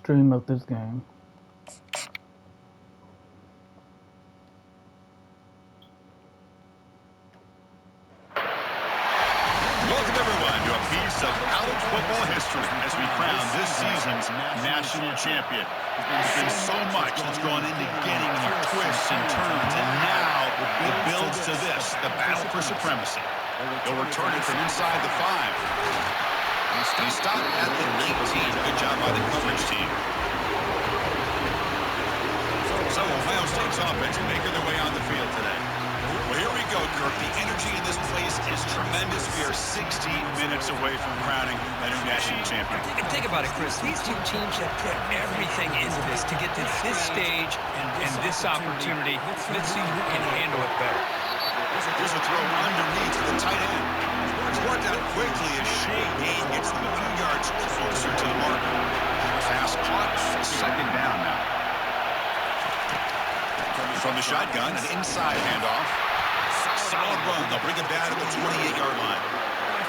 stream of this game. Welcome everyone to a piece of college football history as we crown this season's national champion. There's been so much that's gone into getting the twists and turns, and now it builds to this, the battle for supremacy. They'll return it from inside the 5. He stopped at the 19. Good job by the coverage team. So Ohio State's offense making their way on the field today. Well, here we go, Kirk. The energy in this place is tremendous. We are 16 minutes away from crowning a new national champion. And think about it, Chris. These two teams have put everything into this to get to this stage and this opportunity. Let's see who can handle it better. Here's a throw underneath to the tight end. It's worked out quickly as Shea Gain gets them a few yards closer to the mark. Pass caught. Second down now. From the shotgun, an inside handoff. Solid run. They'll bring it down to the 28-yard line.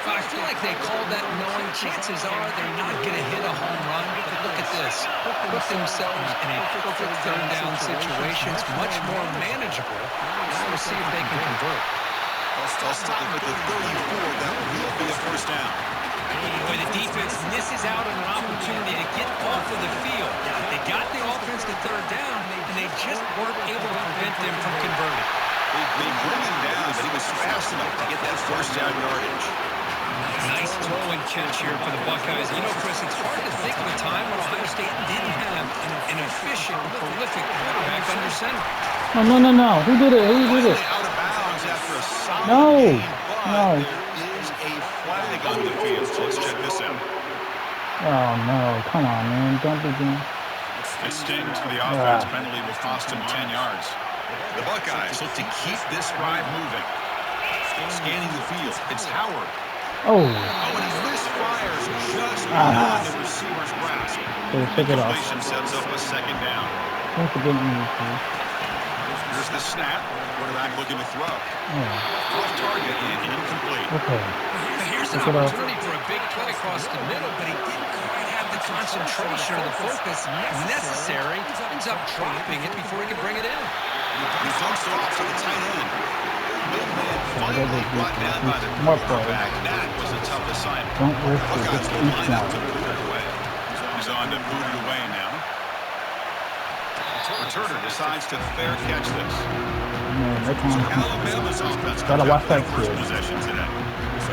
I feel like they called that knowing chances are they're not going to hit a home run. But look at this. Put themselves in a perfect third down situation. It's much more manageable. Now we'll see if they can convert. They'll stop at the 34. That will be a first down. Boy, the defense misses out on an opportunity to get off of the field. They got the offense to third down, and they just weren't able to prevent them from converting. They bring him down, but he was fast enough to get that first down yardage. Nice throw and catch here for the Buckeyes. You know, Chris, it's hard to think of a time when Ohio State didn't have an efficient, prolific quarterback under center. No. Who did it? Who did it? Out of bounds after a solid No. game, No. there is a flag on the field. So let's check this out. Oh, no. Come on, man. Don't be doing... A sting to the offense penalty will cost him 10 yards. The Buckeyes look to keep this drive moving. Scanning the field. It's Howard. Oh. And he misfires just beyond the receiver's grasp. Pick it off. Completion sets up a second down. Don't forget me, please. Here's the snap. Quarterback looking to throw. Off target and incomplete. Okay. Here's an opportunity for a big play across the middle, but he didn't quite have the concentration or the focus necessary. Ends up dropping it before he can bring it in. He dumps it off to the tight end. Midman finally brought down by the quarterback. That was a tough assignment. Don't risk it. Buckeyes Just will eat line up now. to boot it away. He's on to boot it away now. Returner decides to fair catch this. Man, they can't... Alabama's offense Gotta comes watch out that with the first kid. possession today.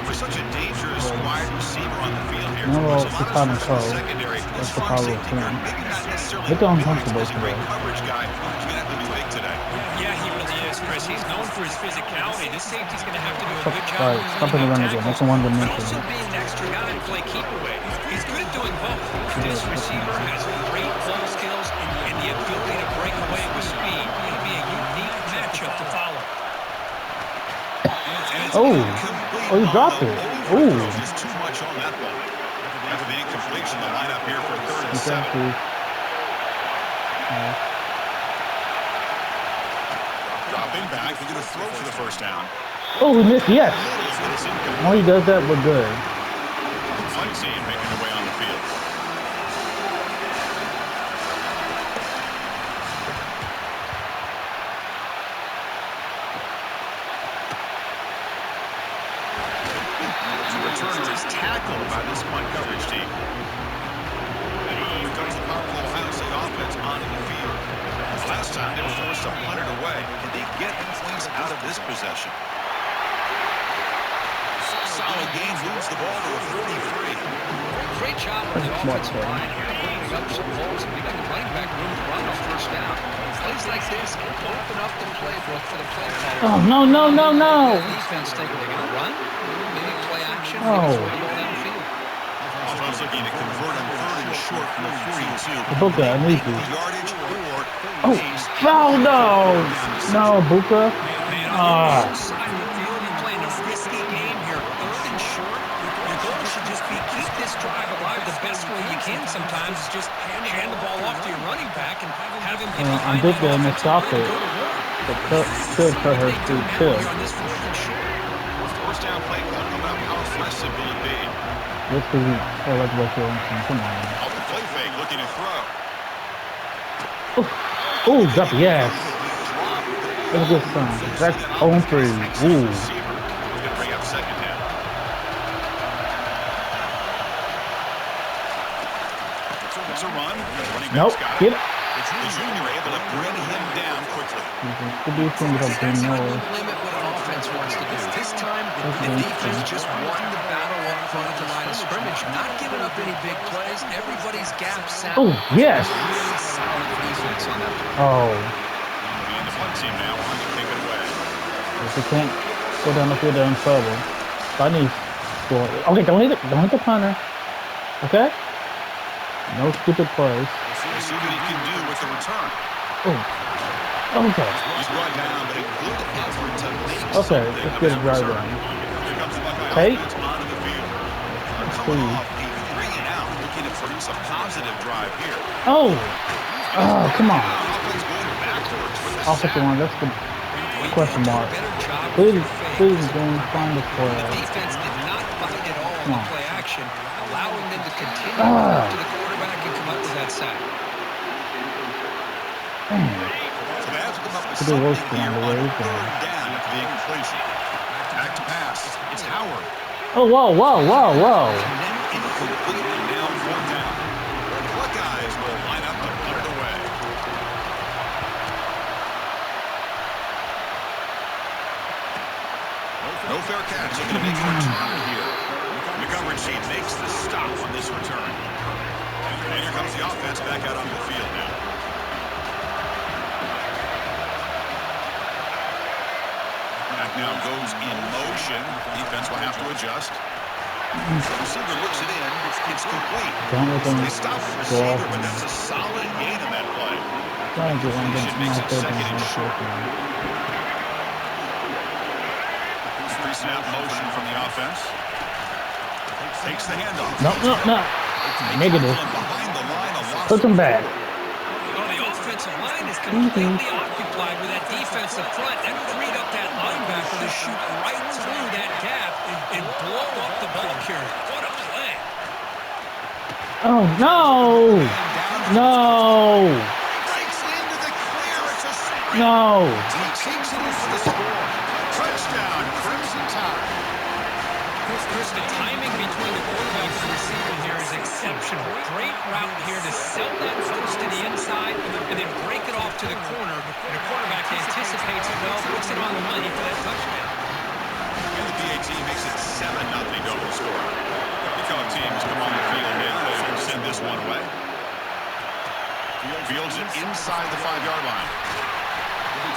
For such a dangerous wide receiver on the field here, No, there's a it's lot the of stress in the cold. secondary. This That's the front power of safety guard, him. maybe not necessarily Look built uncomfortable as a great today. coverage guy. He's going to have to be big today. Yeah, he really is, Chris. He's known for his physicality. This safety's going to have to do a good job Right, stop it winning run tackles, again. That's the one but dimension. also being an extra guy to play keep away. He's good at doing both. This receiver has great ball skills and the ability to break away with speed. It'll be a unique matchup to follow. Oh, you dropped it. Oh. Just too much on that ball. After the incompletion, the lineup here for 3rd and 7. Dropping back, we're going to throw for the first down. Oh, we missed. Yes. Oh, he does that, but good. Fun team making their way on the field. Returner is tackled by this punt coverage team. Here comes the powerful Ohio State offense onto the field. Last time they were forced to punt it away. Can they get points out of this possession? Solid game, moves the ball to a 43. Great job on the offensive line here, opening up some holes and giving the running back room to run on first down. Plays like this can open up the playbook for the play caller. Oh, no. Defense thinking they're going to run, maybe play action, Oh. maybe go downfield. Offense looking to convert on 3rd and short from the 42. Buka, I need you. Yardage or Oh, no. No, Buka. Man, on the side of the field, you're playing a risky game here. 3rd and short. Your goal should just be keep this drive alive the best way you can sometimes. Is just hand the ball off to your running back and have him get behind I did that and offensive stop line it. and go to work. But could cut her through too. On this 4th and short. First down play call coming up. How aggressive will it be? Let's see. Oh, let's go. Come on. Off the play fake, looking to throw. Ooh, drop, yes. That's a good sign. That's home free. Ooh. It's gonna bring up second down. It's a run. Running Nope. back's got Get it. it. The junior able to bring him down quickly. Could be things up there That's how you more. limit what an offense wants to do. This time, the defense just won the battle up front at the line of scrimmage, not giving up any big plays. Everybody's gap sound. Oh, yes. Really solid defense on that play. Oh. And the punt team now on to kick it away. If they can't go down the field, they're in trouble. So I need to score. Okay, don't hit it. Don't hit the punter. Okay? No stupid plays. We'll see what he can do with the return. Oh. Okay. He's brought down, but a good effort to make Okay, something let's of get that a drive return. down. Here comes the Buckeye Hey. offense onto the field. They're coming off a 3-and-out, looking to produce a positive drive here. Oh. Oh, come on. Offense going backwards with the Offensive sack. line, that's the Well, you question can't do a mark. better job with Please, your fake. please, don't find the The play. defense did not bite at all on Come the on. play action, allowing them to continue to run to the quarterback and come up with that sack. Dang. So they have to come up with Could be worse something than here the on way it's third going. down after the incompletion. Back to pass. It's Howard. Oh, whoa, whoa, whoa, whoa. And then incomplete, and now fourth down. The Buckeyes will line up to put it away. No fair catch. Looking to make a return here. The coverage team makes the stop on this return. And here comes the offense back out onto the field now. Back now goes in motion. Defense will have to adjust. The receiver looks it in. It's complete. Don't let them They stop the go receiver, off. but that's a solid gain on that play. Trying to get one of them Makes my it third second down and home short. field. Pre-snap motion from the offense. Takes the handoff. No, no, no. Negative. Behind the line, a loss. Put them back. Well, the offensive line is completely occupied with that defensive front. That freed up that linebacker to shoot right through that gap and blow up the ball carrier. What a play. Oh, no. No. Breaks into the clear. It's a sprint. No. He takes it in for the score. Touchdown, Crimson Tide. Chris, the timing between the quarterback and the receiver here is exceptional. Great route here to sell that first to the inside and then break it off to the corner. And the quarterback anticipates it well, puts it on the money for that touchdown. And the PAT makes it 7-0 total score. Look how teams come on the field now. They can send this one away. Fields it inside the 5-yard line.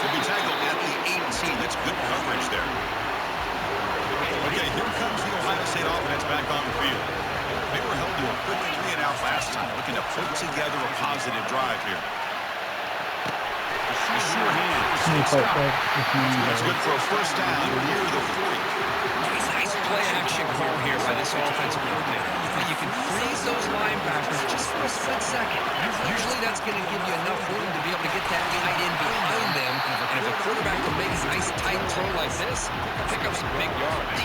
Will be tackled at the 18. That's good coverage there. Okay, here comes the Ohio State offense back on the field. They were held to a quick 3-and-out last time, looking to put together a positive drive here. A sure hand. That's good for a first down near the 40. Nice play action call here by this offensive coordinator. You can freeze those linebackers just for a split second. Usually that's going to give you enough room to be able to get that tight end behind them. And if a quarterback can make a nice tight throw like this, pick up some big yards.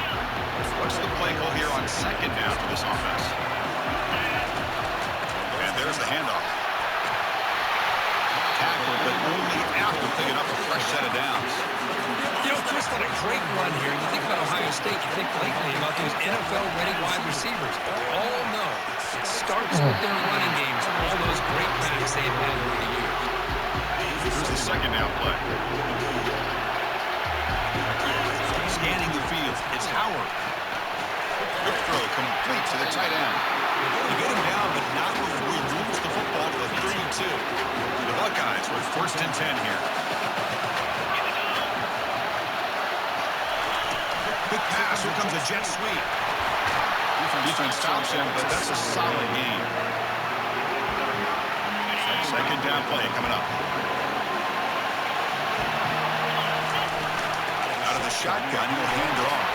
What's the play call here on second down for this offense? And there's the handoff. Tackle, but only after picking up a fresh set of downs. You know, Chris, what a great run here. You think about Ohio State, you think lately about those NFL-ready wide receivers. We all know it starts with their running games, all those great backs they've had over the years. Here's the second down play. Scanning the field, it's Howard. Quick throw complete to the tight end. You get him down, but not before he moves the football to the 32. The Buckeyes with 1st and 10 here. Quick pass, here comes a jet sweep. Defense stops him, but that's a solid gain. Second down play coming up. Out of the shotgun, he'll hand it off.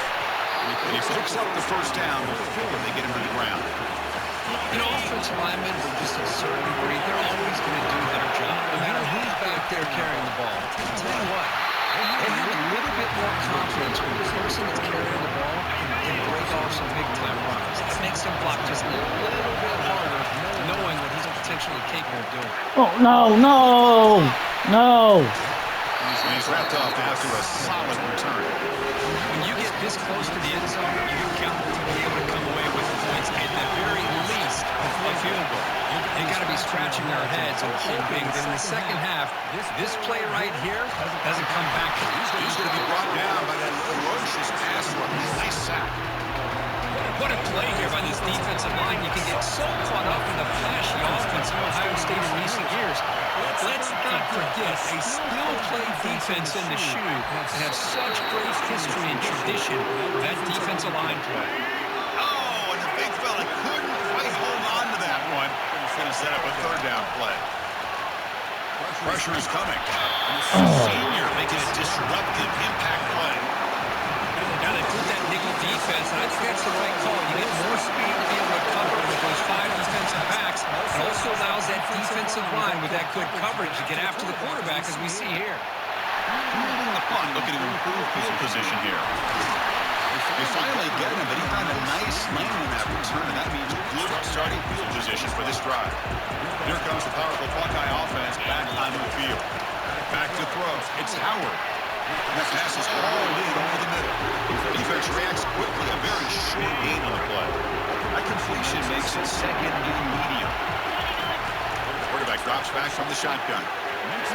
And he picks up the first down before they get him to the ground. You know, offensive linemen are just a certain breed. They're always going to do their job, no matter who's back there carrying the ball. I'll tell you what, they have a little bit more confidence when the person that's carrying the ball can break off some big-time runs. That makes them block just a little bit harder, knowing what he's potentially capable of Oh, no, no, no. And he's wrapped up after a solid return. When you get this close to the end zone, you can count to be able to come away with points, at the very least, a field goal. They got to be scratching their heads and hoping that in the second half, this play right here doesn't come back to them. He's going to be brought down by that ferocious pass rush. Nice sack. What a play here by this defensive line. You can get so caught up in the flashy offense of Ohio State in recent years. Let's not forget a skill play defense in the shoe and have such great history and tradition of that defensive line play. Oh, and the big fella couldn't quite hold on to that one. He's going to set up a third down play. Pressure is coming. Senior making a disruptive impact play. Now they put that nickel defense, and I think that's the right call. You get more speed to be able to cover with those 5 defensive backs. It also allows that defensive line with that good coverage to get after the quarterback, as we see here. Moving the punt, looking to improve field position here. They finally get him, but he found a nice lane in that return, and that means good starting field position for this drive. Here comes the powerful Buckeye offense back on the field. Back to throw. It's Howard. That pass is hauled in over the middle. Defense reacts quickly. A very short gain on the play. That completion makes it second and medium. Quarterback drops back from the shotgun.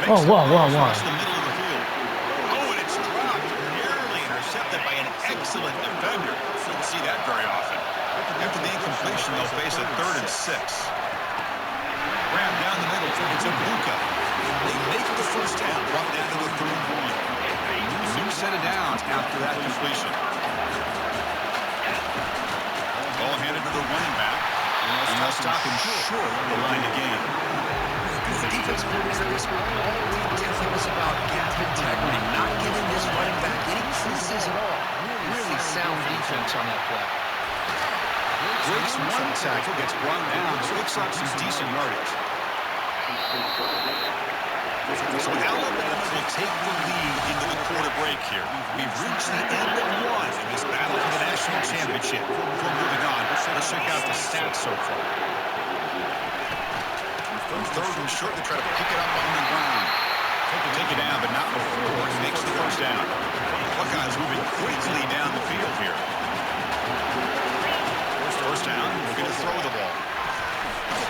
Oh, wow. Across the middle of the field. Oh, and it's dropped. Nearly intercepted by an excellent defender. Don't see that very often. After the incompletion, they'll face a 3rd and 6. Ram down the middle. It's Ibuka. They make the first down. Drop down to the 3 and 1. New set of downs after that completion. Ball handed to the running back. And they'll stop him short of the line to gain. The defense coordinators were always telling us about gap integrity, not giving this running back any creases at all. Really sound defense on that play. Breaks one tackle, gets brought down, picks up some decent yardage. So Alabama will take the lead into the quarter break here. We've reached the end of one in this battle for the national championship. Before moving on, let's check out the stats so far. From 3rd and short, they try to pick it up on the ground. Take it down, but not before he makes the first down. Buckeyes moving quickly down the field here. First down, looking to throw the ball.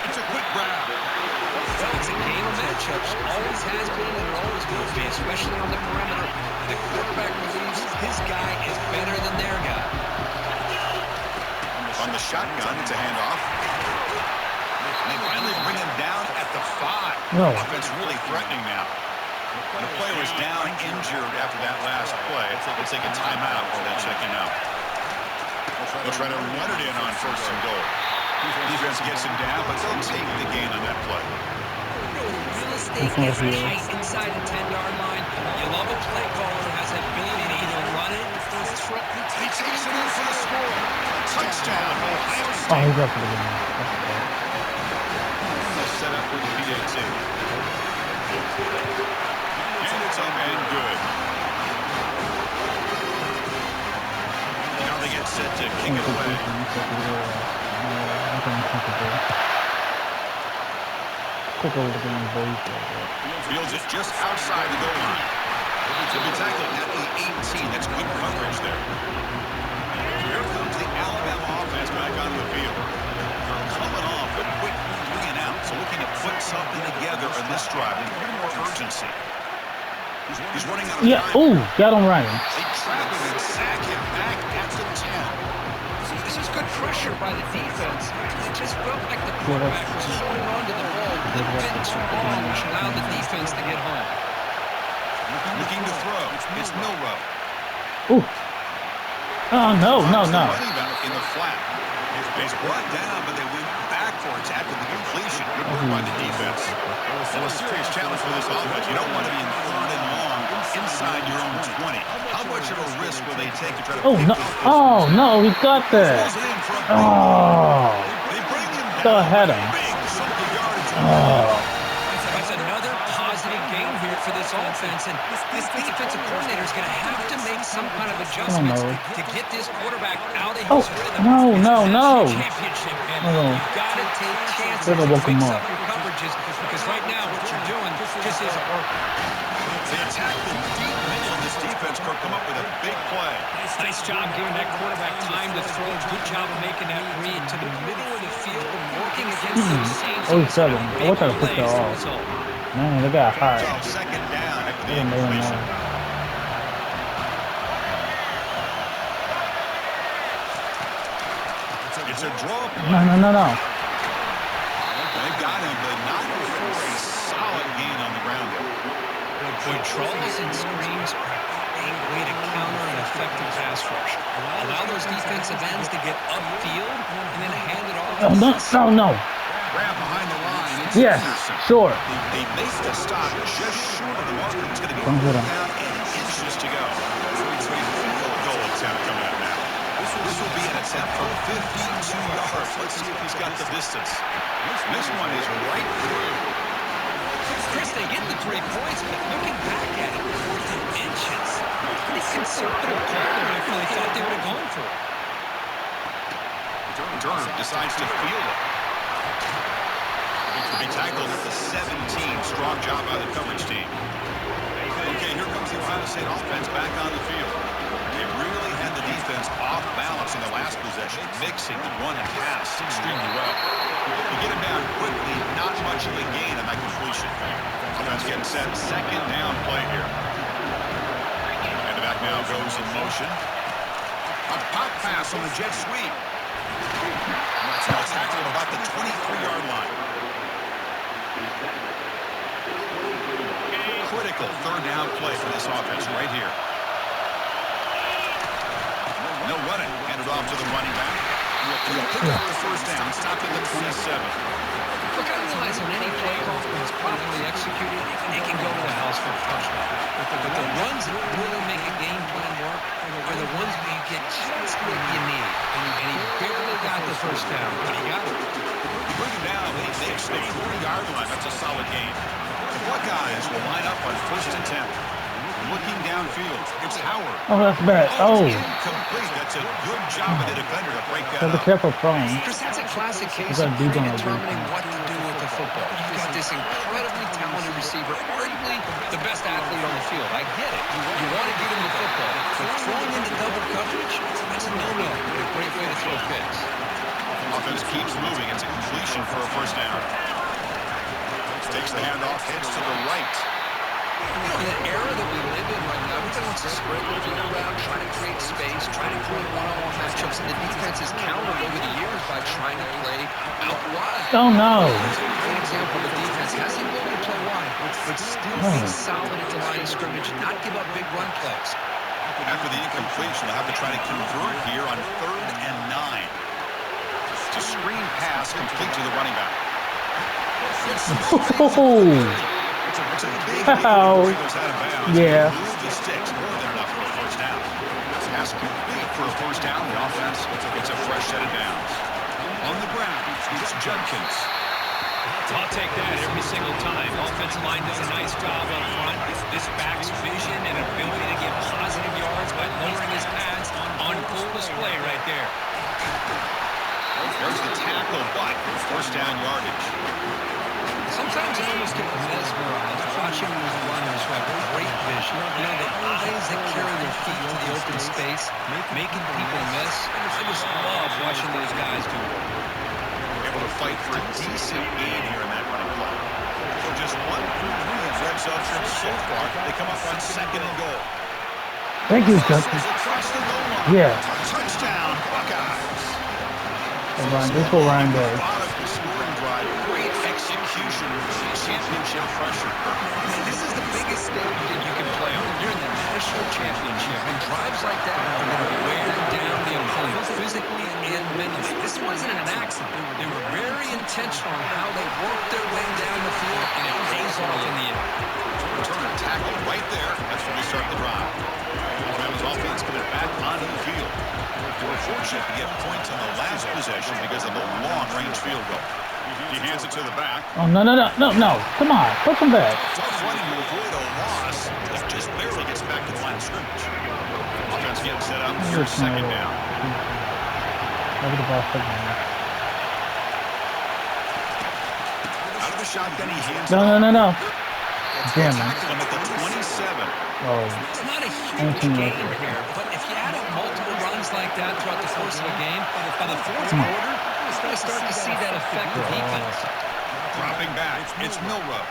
It's a quick grab. Well, it's a game of matchups. Always has been and it always will be, especially on the perimeter. The quarterback believes his guy is better than their guy. On the shotgun, it's a handoff. And they finally bring him down at the 5. No. Offense really threatening now. And the player was down injured after that last play. They'll take a timeout while they check him out. They'll try to run it in on 1st and goal. Defense gets him down, but they'll take the gain on that play. Real estate is tight inside the 10-yard line. You love a play caller who has the ability to either run it or throw it. He takes it in for the score. Touchdown, Ohio Oh, State. he's up for the game. They'll set up with the PAT. And it's up and good. Now they get set to kick it away. Took over the game very well. Fields it just outside the goal line. He'll be tackled at the 18. That's good coverage there. Here comes the Alabama offense back onto the field. They're coming off a quick 3 and out, so looking to put something together in this drive with a little more urgency. He's running out of time. Yeah, ooh, got him right. They trap him and sack him back at the 10. This is good pressure by the defense. It just felt like the quarterback was holding on to the ball a little bit too long, which allowed the defense to get home. Looking to throw. It's Milrow. Ooh. Oh, no. In the flat. He's brought down, but they went backwards after the completion. Good work by the defense. Still a serious challenge for this offense. You don't want to be in 3rd and long inside your own 20. How much of a risk will they take to try to pick up this? Oh, no, he got that. Oh. Go ahead. Oh. That's another positive game here for this offense, and this defensive coordinator is going to have to make some kind of adjustments to get this quarterback out of his rhythm. No. Championship, and you've got to take chances to fix up your coverage coverages because right now what you're doing just isn't working. They attack the deep middle of this defense, Kirk, come up with a big play. Nice job giving that quarterback time to throw. Good job of making that read to the middle of the field and working against those safeties. Oh, he's 7. I wish I could push that off. Man, they got hot. So second down after the They made him incompletion. more. It's a draw play. No. They've got him, but not before a solid gain on the ground. Boy, draws and screens are a way to counter an effective pass rush. Allow those defensive ends to get upfield and then hand it off. No. Grab behind the line. It's Yes, Anderson. sure. They make the stop just short of the mark. It's going to be Don't hit him. down and inches to go. It's a field goal attempt coming up now. This will be an attempt from 52 yards. Let's see if he's got the distance. This one is right through. Chris, they get the 3 points, but looking back at it, 4 inches. Pretty conservative call there if they thought they would have gone for it. Durham decides to field it. To be tackled at the 17. Strong job by the coverage team. Okay, here comes the Ohio State offense back on the field. They really had the defense off balance in the last possession, mixing the run and pass extremely well. You get him down quickly, not much of a gain on that completion. Offense getting set, second down play here. And the back now goes in motion. A pop pass on the jet sweep. That's tackled about the 23-yard line. Critical third down play for this offense right here. No running. Handed off to the running back. Pick up the first down. Stop at the 27. Look, I realize on any play call when it's properly executed, it can go to the house for a touchdown. But the runs that really make a game plan work are the ones where you get just what you need. And he barely got the first down, but he got it. You bring him down, and he makes the 40-yard line. That's a solid gain. The Buckeyes will line up on first and 10. Looking downfield, it's Howard. Oh, that's bad. Oh. Incomplete. That's a good job of the defender to break that So be up. careful throwing. Chris, that's a classic case He's of got deep on the determining defense. what to do with the football. You've got this incredibly talented receiver, arguably the best athlete on the field. I get it. You want to get him the football, but throwing into double coverage, that's a no-no. A great way to throw picks. Offense keeps moving. It's a completion for a first down. Takes the handoff, hits to the right. You know, in the era that we live in right now, everybody wants to spread the field around, try to create space, try to create one-on-one matchups, and the defense has countered over the years by trying to play out wide. Oh, no. For example, the defense has the ability to play wide, but still be solid at the line of scrimmage and not give up big run plays. After the incompletion, they'll have to try to convert here on 3rd and 9. To screen pass complete to the running back. Wow. Yeah. Move the sticks more than enough for a first down. Pass complete for a first down. The offense gets a fresh set of downs. On the ground, it's Judkins. I'll take that every single time. Offensive line does a nice job up front. This back's vision and ability to get positive yards by lowering his pads on full display right there. There's the tackle, but first down yardage. Sometimes I almost get mesmerized watching these runners who have great vision. You know, the eyes that carry their feet to the open space, making people miss. I just love watching those guys do it. Able to fight for a decent gain here in that running play. So just 1 through 3 in red zone trips so far. They come up on 2nd and goal. Thank you, Justin. Across the goal line. Yeah. Touchdown, Buckeyes. This will Ryan Day. Methodical scoring drive. Great execution. Championship pressure. This is the biggest stage that you can play on. You're in the national championship, and drives like that are going to wear down the opponent physically and mentally. This wasn't an accident. They were very intentional on how they worked their way down the field, and it pays off in the end. Turner tackled right there. That's when we start the drive. Alabama's offense coming back onto the field. They were fortunate to get points on the last possession because of the long-range field goal. He hands it to the back. Oh, no. Come on. Put him back. Tough running to avoid a loss. He just barely gets back to the line of scrimmage. Offense getting set up. Here's second down. Over the ball, second down. Out of the shotgun, he hands No, it no, off. no, no. They Damn, man. tackle him at the 27. Oh, It's not a huge 19 yards. gain here, but if you add up multiple runs like that throughout the course of a game, by the fourth Come on. quarter, you're going to start to see that effective defense. Dropping back, it's Milrow.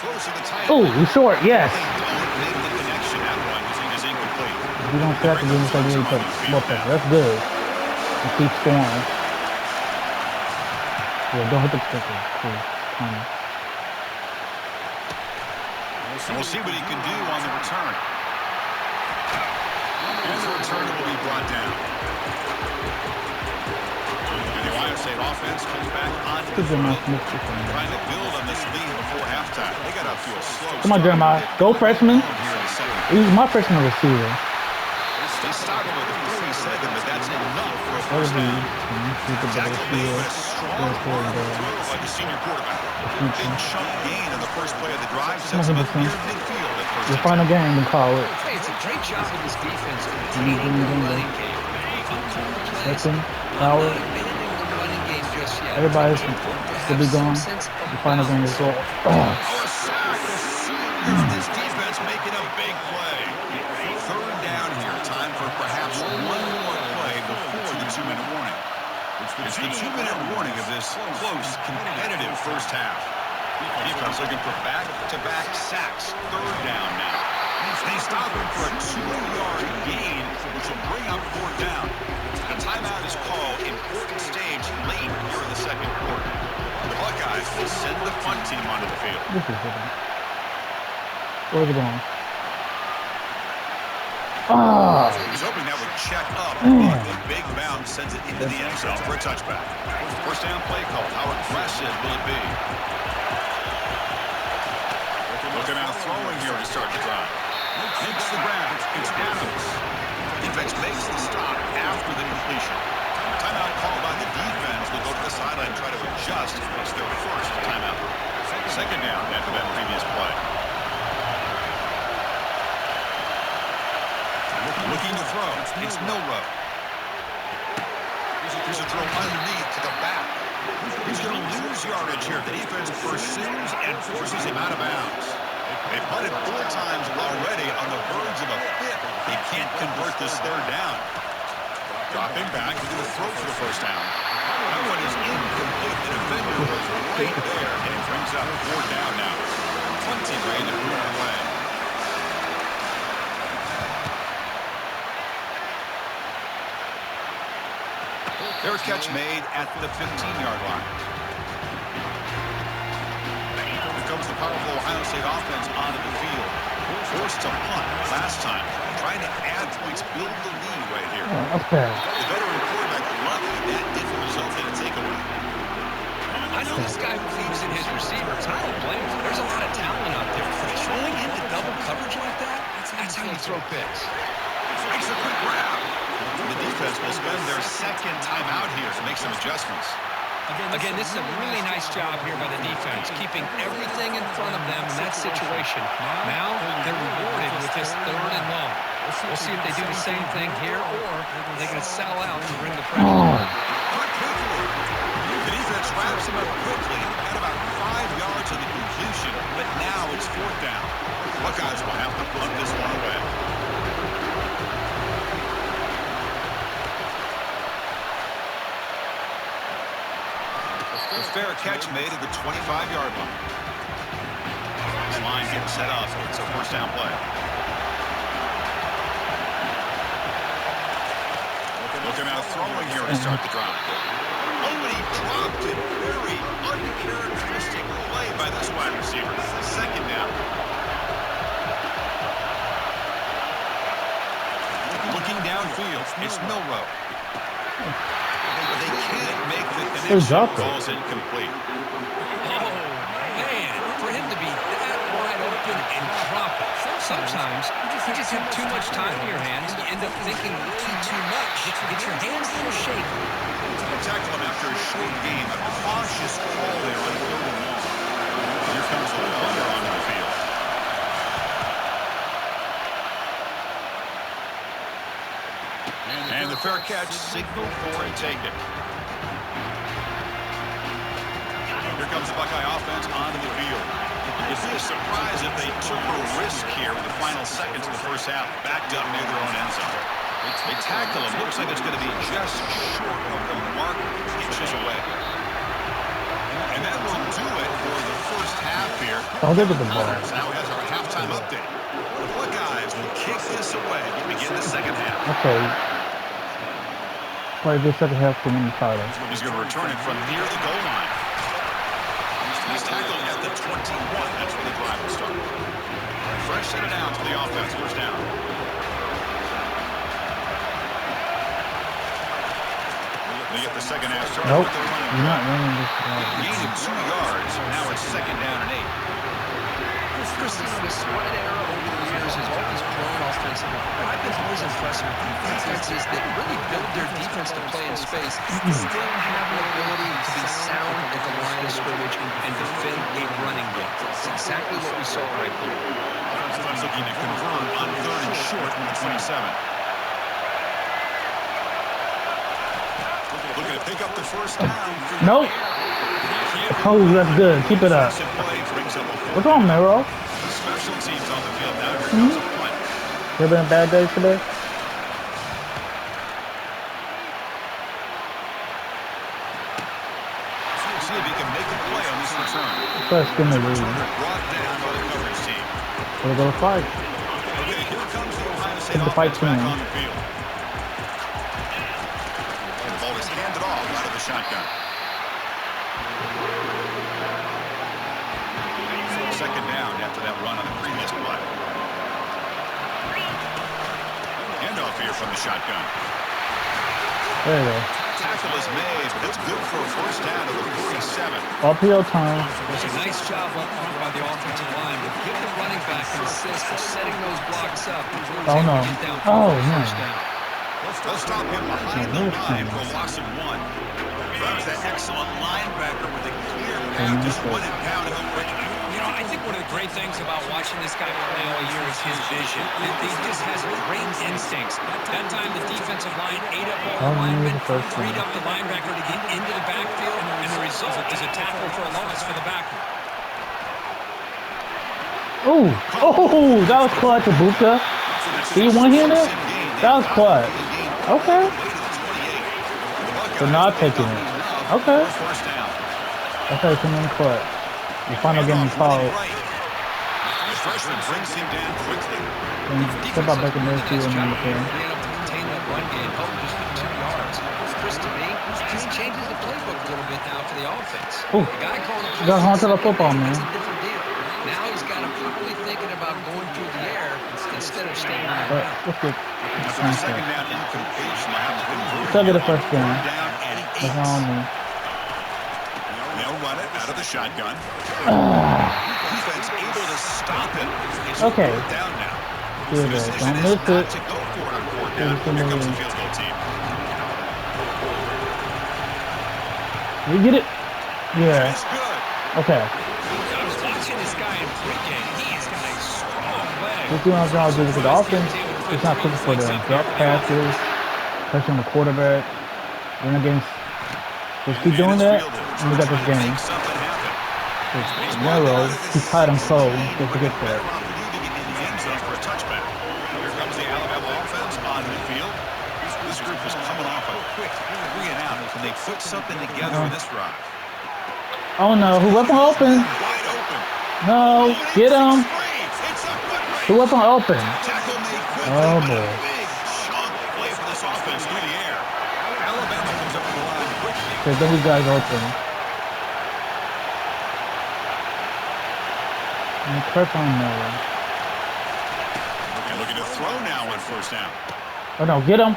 Throws to the tight Oh, end. he's short. Yes. They don't make the connection. That one is incomplete. If you don't track again, it's like you put both of them. That's good. And keep scoring. Yeah, don't hit the kicker, please. And we'll see what he can do on the return. And the return will be brought down. And the Ohio State offense comes back on the field, trying to build on this lead before halftime. They got off to a slow start. Come on, Jeremiah. Go, freshman. He's my freshman receiver. They stop him with a 37, but that's enough for a first down. Tackle made, but a strong throw by the senior quarterback. Big chunk gain on the first play of the drive sets him up near midfield at first. Your final game in college. Hey, it's a great job of this defense containing the running game. Second, Howard. Everybody's will be gone. The final game is all. Oh, a sack as soon as this defense making a big play. Third down here. Time for perhaps one more play before the 2-minute warning. It's the 2-minute warning of this close, competitive first half. Defense looking for back-to-back sacks. Third down now. They stop him for a 2-yard gain, which will bring up fourth down. A timeout is called. Important stage late here in the second quarter. The Buckeyes will send the punt team onto the field. This is good. Where's it going? Ah! He's hoping that would check up, but the big bounce sends it into the end zone for a touchback. First down play call. How aggressive will it be? Looking out throwing here to start the drive. Makes the grab. It's Adams. Defense makes the stop after the completion. Timeout called by the defense. They'll go to the sideline and try to adjust. It's their first timeout. Second down after that previous play. Looking to throw. It's Milrow. Here's a throw underneath to the back. He's going to lose yardage here. The defense pursues and forces him out of bounds. They've punted 4 times already on the verge of a 5th. They can't convert this third down. Dropping back, he's going to throw for the first down. That one is incomplete. The defender was right there, and it brings up fourth down now. Punting ready to move it away. Fair catch made at the 15-yard line. Here comes the powerful Ohio State offense onto the field. Forced to punt last time. Trying to add points, build the lead right here. Okay. The veteran quarterback lucky that didn't result in a takeaway. I know this guy believes in his receivers. I don't blame him. There's a lot of talent out there. Throwing into double coverage like that, that's how you throw picks. Makes a quick grab. The defense will spend their second timeout here to make some adjustments. Again, this is a really nice job here by the defense, keeping everything in front of them in that situation. Now, they're rewarded with this third and long. We'll see if they do the same thing here, or they're going to settle out and bring the pressure. The defense wraps him up quickly at about 5 yards of the completion, but now it's fourth down. Buckeyes will have to punt this one away. A fair catch made at the 25-yard line. This line getting set up. It's a first down play. Looking out throwing here to start the drive. Oh, and he dropped it. Very uncharacteristic play by this wide receiver. Second down. Looking downfield, it's Milrow. They can't make the connection. Ball's incomplete. Oh, man, for him to be that wide open and drop it. Sometimes you just have too much time in your hands and you end up thinking way too much. Get your hands a little shaky. Tackle him after a short game. A cautious call there on third and long. Here comes the punter onto the field. And the fair catch signaled for and taken. Here comes the Buckeye offense onto the field. It'd be a surprise if they took a risk here with the final seconds of the first half, backed up near their own end zone. They tackle him. Looks like it's going to be just short of the mark, inches away. And that will do it for the first half here. Oh, look at the ball. Now has our halftime update. The Buckeyes will kick this away to begin the second half. Okay. Probably the second half to win the title. He's going to return it from near the goal line. He's tackled at the 21. That's where the drive will start. Fresh set it down to the offense. First down. They get the second half started. Nope. You're not running this ball. Gain of 2 yards. Now it's second down and 8. The spread era over the years has always grown offensively. I've been always impressed with defenses that really build their defense to play in space, still have the ability to be sound at the line of scrimmage and defend a running game. It's exactly what we saw right here. Offense looking to convert on 3rd and short from the 27. Looking to pick up the first down. Nope. Oh, that's good. Keep it up. What's wrong, Mero? Special teams on the field now. Here comes the punt. You been a bad day today? See if he can make a play on this return. First, give me a lead. Brought down by the coverage team. We'll go fight. Okay, here comes the Ohio State Keep the fight offense back going. on the field. And the ball is handed off out of the shotgun. Second down after that run on the previous play. Handoff here from the shotgun. There you go. Tackle is made, but it's good for a first down to the 47. RPO time. It's a nice job up front by the offensive line, but give the running back an assist for setting those blocks up. Oh, no. Oh, man. They'll stop him behind the line for a loss of 1. That was an excellent linebacker with a clear path, just 1 and pound him quick. You know, I think one of the great things about watching this guy play all year is his vision. He just has great instincts. That time, the defensive line ate up all the linemen, freed up the linebacker to get into the backfield, and the result is a tackle for a loss for the backer. Oh, that was clutch, Abuka. See you one-handed? That was clutch. Okay. They're not taking it. Okay. Okay, come in clutch. The final game is called. The freshman brings him down quickly. Step out back in there too and then Ran up to contain that run game, held just for 2 yards. Chris, to me, he changes the playbook a little bit now for the offense. Ooh. The guy calling the Got onto the football, man. It's a different deal. Now he's got him probably thinking about going through the air instead of staying on the ground. Let's get After the second down incompletion, they have to convert. Still get the first down. Down and 8. That's on me. They'll run it out of the shotgun. Defense able to stop it. It's Okay. down now. Good. Decision Don't is miss not it. to go for it on 4th down. Here comes the field goal team. You get it? Yeah. It's good. Okay. I was watching this guy in pregame. He has got a strong leg. Let's see what I'm trying to do with the offense. It's not cooking for the drop passes, pressure on the quarterback, run against. Let's keep doing that, and we got this game. It's narrow. He tied him close. Don't forget that. Here comes the Alabama offense on the field. This group is coming off a quick 3 and out. Can they put something together in this drive? Oh no, who weapon open? Wide open. No, get him. It's a foot race. Who weapon open? Tackle made quickly. Oh, but a boy. big chunk play for this offense through the air. Alabama comes up the line quickly. Okay, then we guys open. And press on Noah. And looking to throw now on first down. Oh no, get him.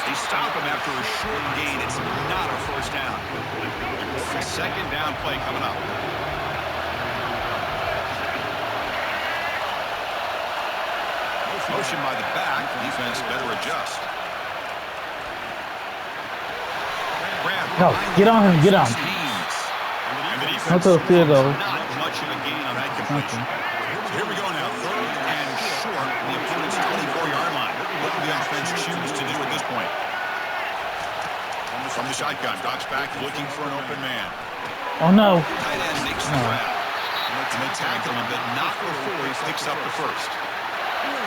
They stop him after a short gain. It's not a first down. Second down play coming up. Motion by the back. Defense better adjust. No, get on him, get on. Not to the field goal. Not much of a gain on that completion. Here we go now. 3rd and short. The opponent's 24-yard line. What will the offense choose to do at this point? From the shotgun, drops back looking for an open man. Oh no. Tight end makes the grab. And they tackle him, but not before he picks up the first.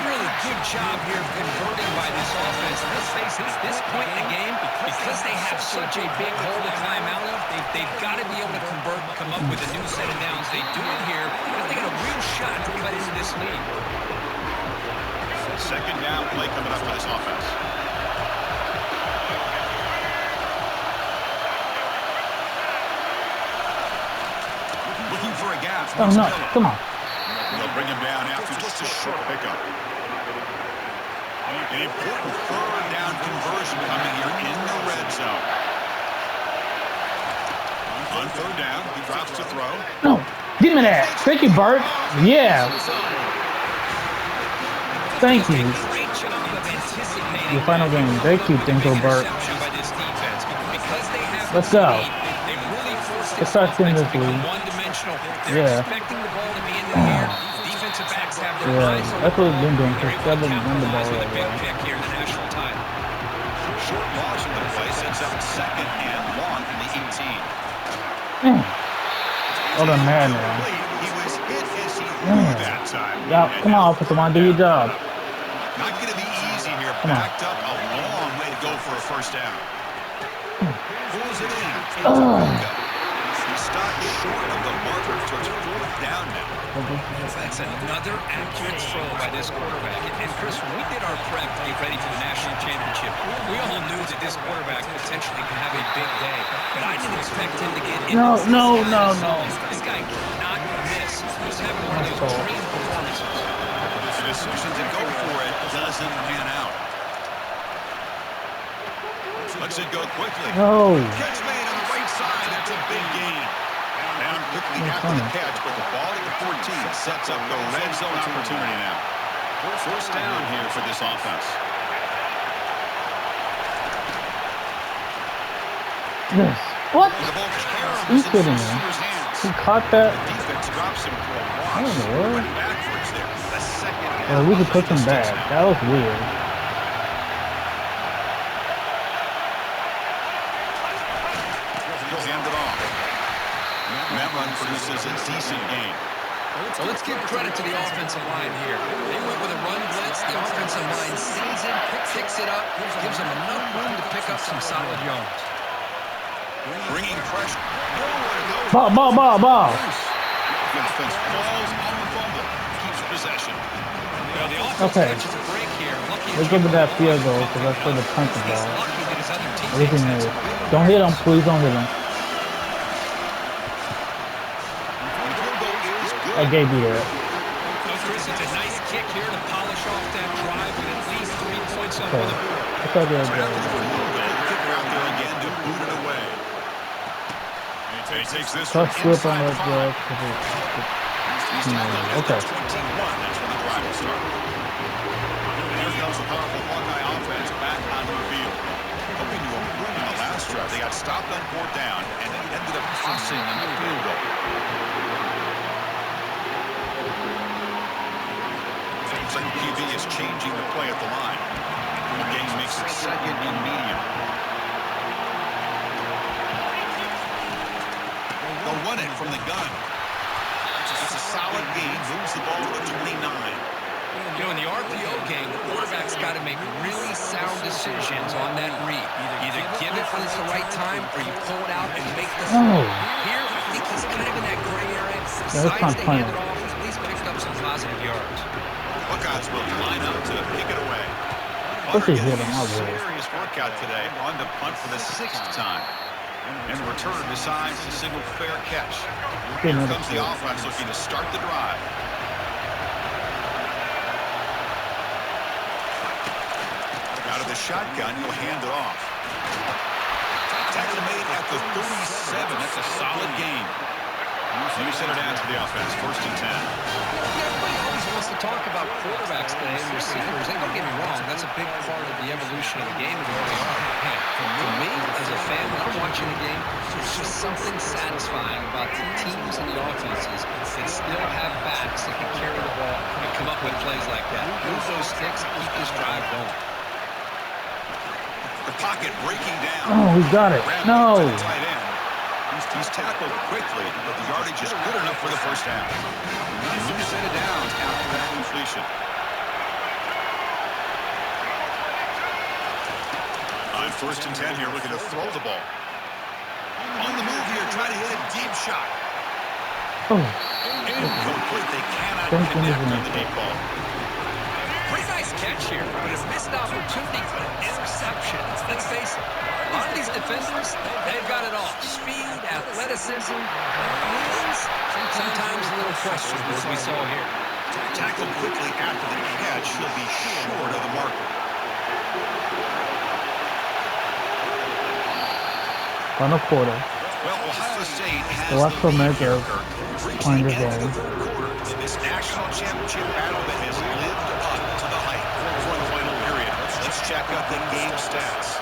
Really good job here converting by this offense. Let's face it, at this point in the game, because they have such a big hole to climb out of, they've got to be able to convert and come up with a new set of downs. They do it here, and they got a real shot to cut into this lead. Second down play coming up for this offense. Looking for a gap. Oh no, come on. They'll bring him down after just a short pickup. An important third down conversion coming here in the red zone. On third down, he drops to throw. No, give me that. Thank you, Bert. Yeah. Thank you. Your final game. Thank you, Dinko Bert. Let's go. Let's start seeing this lead. Yeah. Yeah, that's what we've been doing for 7 run the ball right there. Short loss in the play sets up second and long in the 18. Oh, they're mad now. He was hit as he threw that time. Yeah, come on, Offensive line, do your job. Not going to be easy here. Backed up a long way to go for a first down. Pulls it in. He stopped short of the marker towards fourth down now. That's another accurate throw by this quarterback. And Chris, when we did our prep to get ready for the national championship, we all knew that this quarterback potentially could have a big day. But I didn't expect him to get in. No. This guy cannot miss. He's having one of those dream performances. The decision to go for it doesn't pan out. Lets it go quickly. No. Catch made on the right side. It's a big gain. Down quickly after the catch, but the ball at the 14 sets up the red zone opportunity now. First down here for this offense. Yes. What? Are you kidding me? He caught that? The defense drops him for a loss. I don't know. Went backwards there. The second Well, we could put him back. That was weird. He'll hand it off. That run produces a decent gain. So let's give credit to the offensive line here. They went with a run blitz. The offensive line sees it, picks it up, gives them enough room to pick up some solid yards. Bringing pressure. Ball. The offense falls on the fumble. Keeps possession. Well, the offense catches a break here. Let's give it that field goal because that's for the punt the ball. Everything is. Don't hit him, please don't hit him. I gave you that. Chris, it's a nice kick here to polish off that drive with at least 3 points on the board. I thought they were good. Kicker out there again to boot it away. He takes this Tough slip on that drive. Okay. 21. That's when the drive will start. And here comes the powerful Hawkeye offense back onto the field. Hoping to improve in the last drive. They got stopped on fourth down, and it ended up costing them a field goal. Seems like QB is changing the play at the line. The game makes it second and medium. They'll run it from the gun. It's a solid gain. Moves the ball to the 29. You know, in the RPO game, the quarterback's got to make really sound decisions on that read. Either give it when it's the right time, or you pull it out and make the throw. Here, I think he's kind of in that gray area. Decides to hand it off, at least picked up some positive yards. Buckeyes will line up to pick it away. What's he hitting? Serious workout today on the punt for the 6th time. And the return decides to signal fair catch. Here comes the offense looking to start the drive. Out of the shotgun, you'll hand it off. Tackle made at the 37. That's a solid gain. Let me set it down to the offense. 1st and 10. Everybody always wants to talk about quarterbacks today and receivers. And don't get me wrong, that's a big part of the evolution of the game and where we are. Hey, for me, as a fan, when I'm watching the game, there's just something satisfying about the teams and the offenses that still have backs that can carry the ball and come up with plays like that. Move those sticks and keep this drive going. The pocket breaking down. Oh, we got it. No. Tight end. He's He's tackled quickly, but the yardage is good enough for the first down. New set of downs after that completion. On 1st and 10 here, looking to throw the ball. On the move here, trying to hit a deep shot. Oh. Incomplete. They cannot connect on the deep ball. Pretty nice catch here, but a missed opportunity for an interception. Let's face it, a lot of these defenders, they've got it all. Speed, athleticism, hands, sometimes a little questionable, as we saw here. Tackled quickly after the catch. He'll be short of the marker. Final quarter. Well, Ohio State has The last the lead here, America Kirk, playing reaching this the end of game. the third quarter in this national championship battle that has lived up to the hype for the final period. Let's check out the game stats.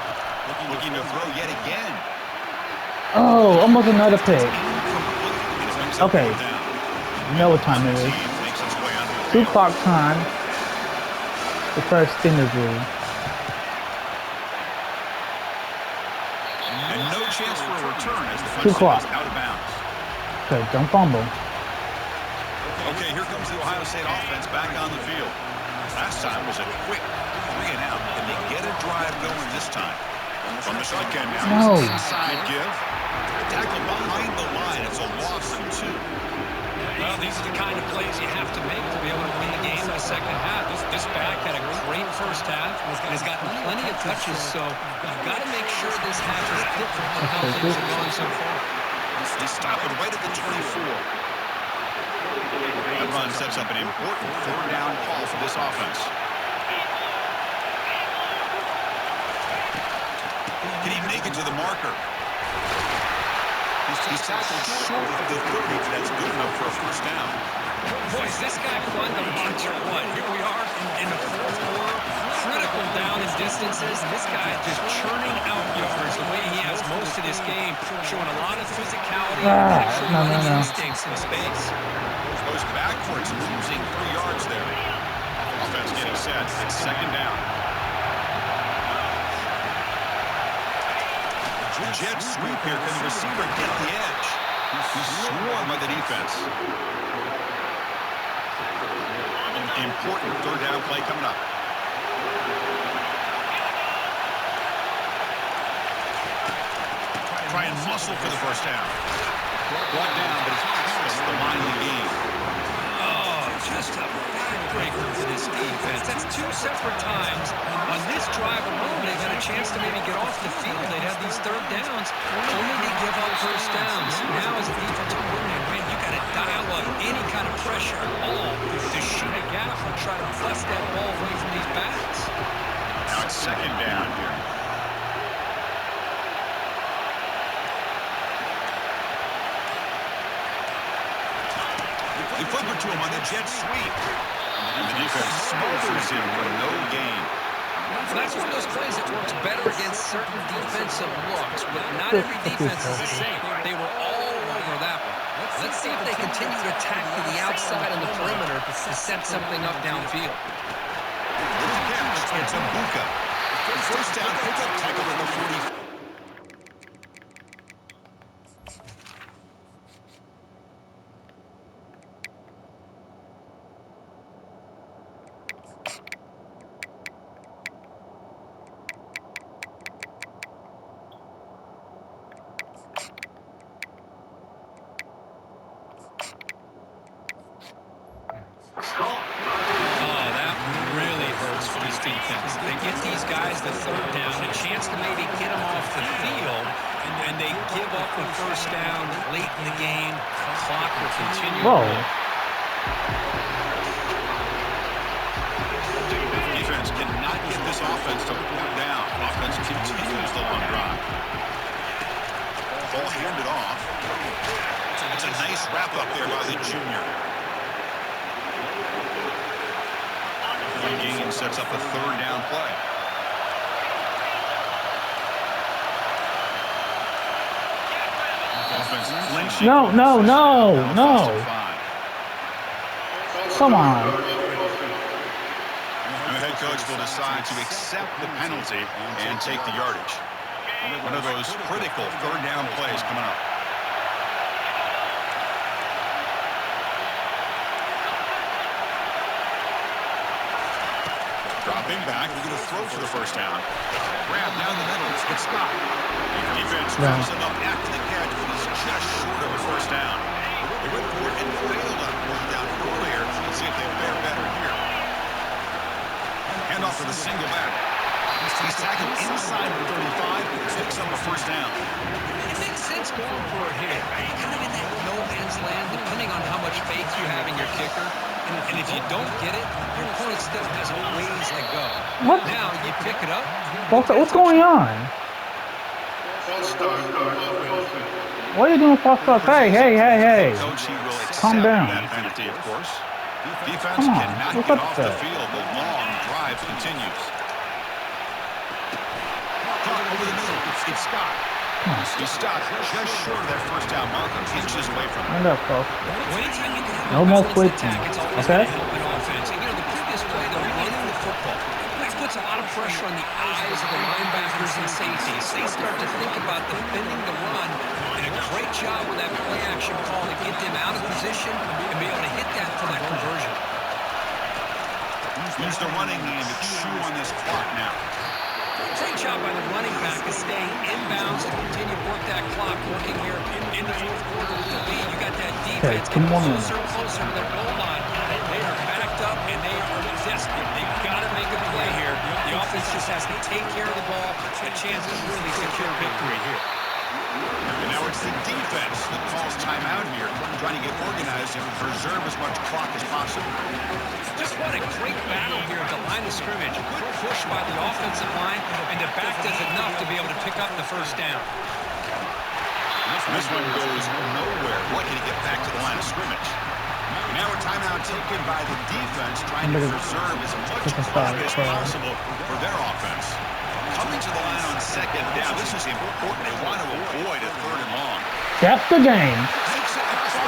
Looking to throw yet again. Oh, almost another pick. Okay. You know what time it is. 2 o'clock time. The first interview. And no chance for a return as the 2 o'clock. is out of bounds. Okay, don't fumble. Okay, here comes the Ohio State offense back on the field. Last time was a quick 3 and out. Can they get a drive going this time? From the shotgun now. No. Inside give. Tackle behind the line. It's a loss of 2. Well, these are the kind of plays you have to make to be able to win the game in the second half. This back had a great first half and has gotten plenty of touches, so you've got to make sure this half is different than how things are going so far. They stop it right at the 24. That run sets up an important 4th down call for this offense. Can he make it to the marker? He's tackled short of the 30. That's good enough for a first down. Boy, is this guy fun to watch or what? Here we are in the 4th quarter. Critical down in distances. This guy just churning out yards the way he has most of this game. Showing a lot of physicality and actual instincts in space. Goes backwards, losing 3 yards there. Offense getting set. It's 2nd down. Jet sweep here. Can the receiver get the edge? He's swarmed by the defense. An important 3rd down play coming up. Try and muscle for the first down. Brought down, but it's past the line of the game. Oh, just a backbreaker for this defense. That's 2 separate times. On this drive alone, they've had a chance to maybe get off the field. They'd have these 3rd downs, only to give up first downs. Now, as a defensive coordinator, man, you got to dial up any kind of pressure at all to shoot a gap and try to bust that ball away from these backs. Now it's 2nd down here. They flip it to him on the jet sweep. And the defense smothers him for no gain. So that's one of those plays that works better against certain defensive looks, but not every defense is the same. They were all over that one. Let's see if they continue to attack to the outside on the perimeter to set something up downfield. It's a Buka. First down pickup tackle at the 40. They get these guys the 3rd down, a chance to maybe get them off the field, and they give up the first down late in the game. Clock will continue. Whoa. Defense cannot get this offense to 4th down. Offense continues the long drive. Ball handed off. It's a nice wrap up there by the junior. Gain sets up a 3rd down play. No. Come on. The head coach will decide to accept the penalty and take the yardage. One of those critical 3rd down plays coming up. Dropping back, we're going to throw for the first down. Grab down the middle. It's Scott. Defense tries him up after the catch, but he's just short of a first down. They went for it and failed on fourth down earlier. Let's see if they fare better here. Hand off for the single back. He's tackled inside the 35, picks up a first down. It makes sense going for it here. You're kind of in that no man's land, depending on how much faith you have in your kicker. And if you don't get it, your opponent still has a ways to go. What? Now you pick it up. What's going on? What are you doing, false start? Hey. Calm down. That penalty, of course. Defense Come on. cannot What's get up off there? the field. The long drive continues. Caught over the middle. It's Scott. He stopped just short of that first down mark, inches away from it. End up, folks. Anytime you can have No a more balanced switching. attack, it's always Okay? going to help an offense. And, the previous play, they're running the football. That puts a lot of pressure on the eyes of the linebackers and safeties. They start to think about defending the run, and a great job with that play-action call to get them out of position and be able to hit that for that conversion. Use the running game to chew on this clock now. Great job by the running back to stay inbounds and continue to work that clock, working here in the fourth quarter with the lead. You got that defense getting closer and closer to their goal line. They are backed up, and they are desperate. They've got to make a play here. The offense just has to take care of the ball, a chance to really secure victory here. And now it's the defense that calls timeout here, trying to get organized and preserve as much clock as possible. Just what a great battle here at the line of scrimmage. Good push by the offensive line, and the back does enough to be able to pick up the first down. This one goes nowhere. Lucky to get back to the line of scrimmage. Now a timeout taken by the defense, trying to preserve as much clock as possible for their offense. Coming to the line on second down. This is important. They want to avoid a third and long. That's the game.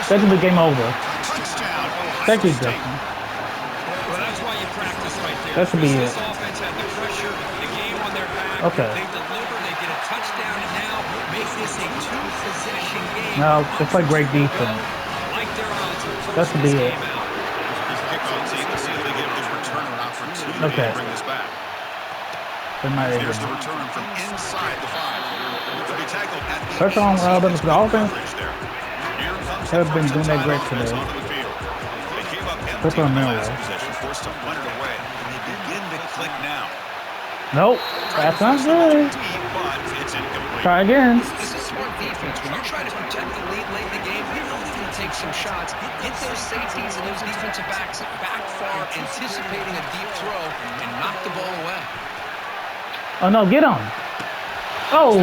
That's the game over. Touchdown. Thank you, Justin. Well, that's why you practice right there. That should be it. This offense had the pressure, the game on their back. Okay. They deliver, they get a touchdown, and now make this a two-possession game. No, they play great defense. Like their odds. That should be it. This kickoff team to see if they get this return an opportunity Okay. to bring this back. Here's the return from inside the 5. To be tackled at the Pressure on the offense. Haven't been doing that great today. They came up empty Pressure on in the Miller. last possession, forced to punt it away. And they begin to click now. Nope. That's not good. Deep, but it's incomplete. Try again. This is smart defense. When you're trying to protect the lead late in the game, you know they're going to take some shots. Hit those safeties and those defensive backs back far, anticipating a deep throw, and knock the ball away. Oh, no, get him. Oh,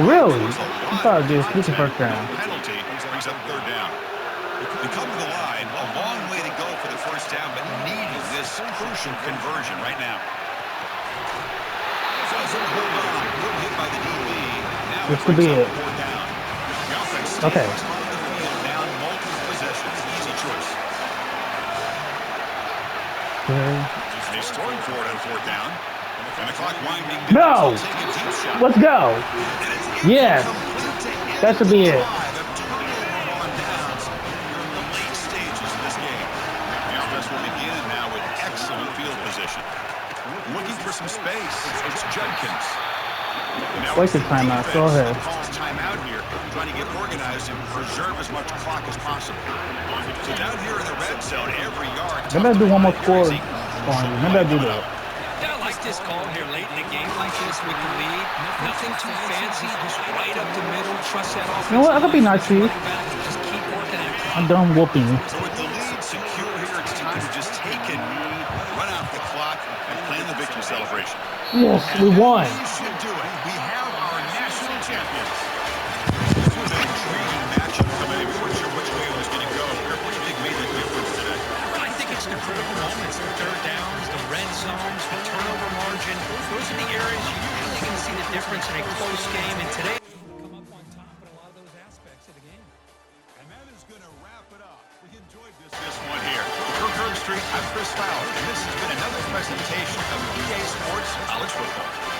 really? I thought this was the first down. Penalty brings up third down. They come to the line, a long way to go for the first down, but needing this crucial conversion right now. Doesn't hold on. Good hit by the DB. Now This could be it. Okay. Down multiple possessions. Easy choice. He's throwing for it on fourth down. And the clock winding down. No. Let's go. Yes. That should be it. Looking for some space. It's Judkins. Wasted timeout. Go ahead. Calls timeout here, trying to get organized and preserve as much clock as possible. So down here in the red zone, every yard. Maybe I'll do one more score. Maybe I'll do that. Yeah, I like this call here late in the game like this with the lead. Nothing too fancy, just right up the middle. Trust that offense. You know what? I could be nice to you. Just keep working at it. I'm done whooping. So with the lead secure here, it's time to just take a knee, run out the clock, and plan the victory celebration. Yes, we won. We should do it. We have our national champions. This was an intriguing matchup coming in. We weren't sure which way it was going to go. What do you think made the difference today? Well, I think it's the critical moments, the third downs, the red zones, the turnover margin. Those are the areas you usually can see the difference in a close game. And today, come up on top in a lot of those aspects of the game. And that is going to wrap it up. We enjoyed this one here. For Curb Street, I'm Chris Fowler, and this has been another presentation of EA Sports College Football.